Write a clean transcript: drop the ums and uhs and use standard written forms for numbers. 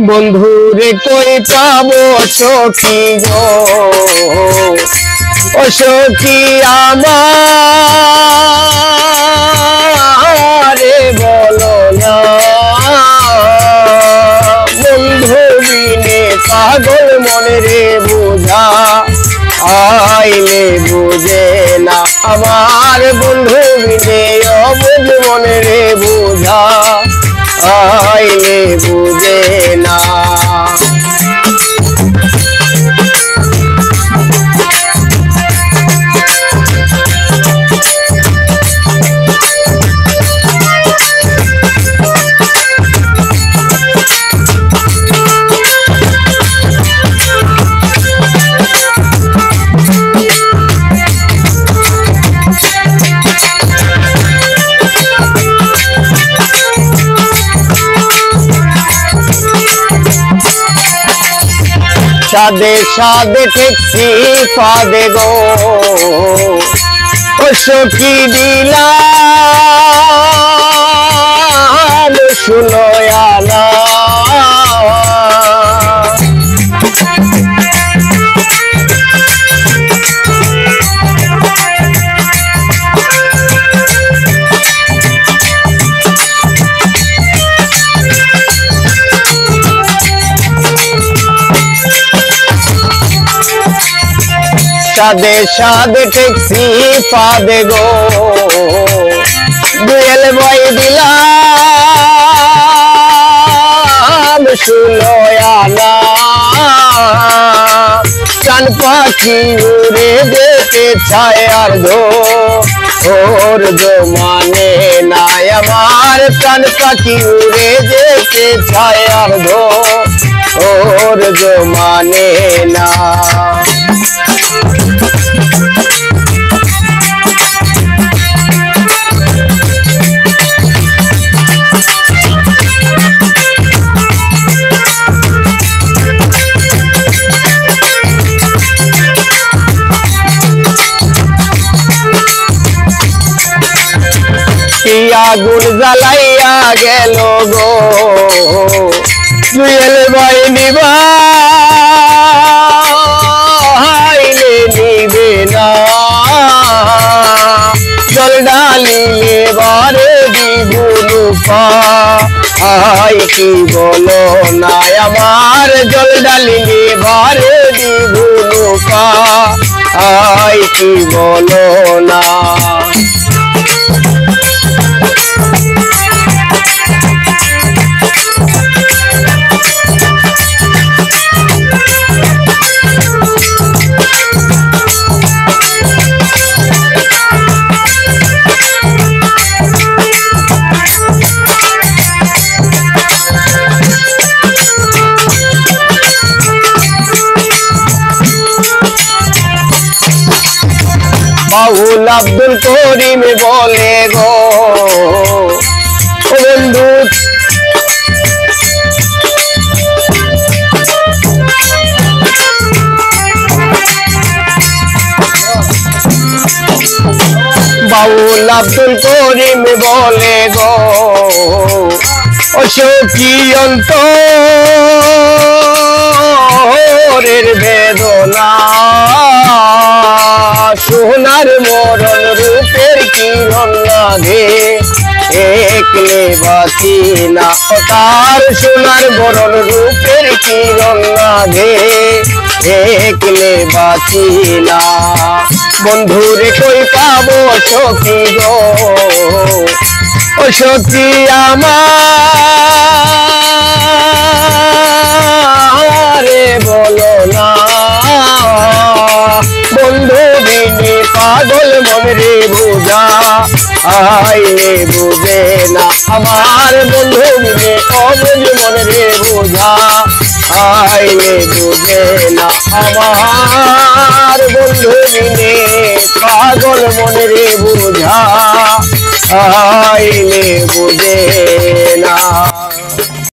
বন্ধুরে কই পাবো সখী গো, ও সখী আমারে বলো না। বন্ধু বিনে পাগল মনে রে বুঝা, আইলে বুঝে না আমার বন্ধু বিনে অবুঝ মনে রে বুঝা, আইলে বুঝে না। সাদে সাদে ঠেকছি ফাদে গো, ও সখী দিলাম শুনো আনা। সাদে সাদে ঠেকছি ফাদে গো, দুয়েল বই দিলাম শুনো আনা। চান পাখি উড়ে যেতে চায় আর ধো, ওর দো মানে নাই আমার। চান পাখি উড়ে যেতে চায় আর ধো, ওর দো মানে না। আগুন জ্বালাইয়া গেল গো, দুয়েল ভাই নিবাইলে নিবে না। জল ঢালিলে বারে দ্বিগুণ পাই, কি বলো না আমার। জল ঢালিলে বারে দ্বিগুণ পাই, কি বলো না। বাউল আব্দুল করিম বলে গো, ও বন্ধু বাউল আব্দুল করিম বলে গো, ও সখী অন্তরের বেদনা। সোনার মরণ রূপের কিরণ লাগে, একলে বাঁচি না তার। সোনার মরণ রূপের কিরণ লাগে, একলে বাঁচি না। বন্ধুরে কই পাবো সখী গো, ও সখী আমারে বলো না। বন্ধু বিনে পাগল মনে রে বুঝা, আইলে বুঝে না আমার বন্ধু বিনে অবুঝ মনে রে বুঝা, আইলে বুঝে না আমার বন্ধু বিনে পাগল মনে রে বুঝা, আইলে বুঝে না।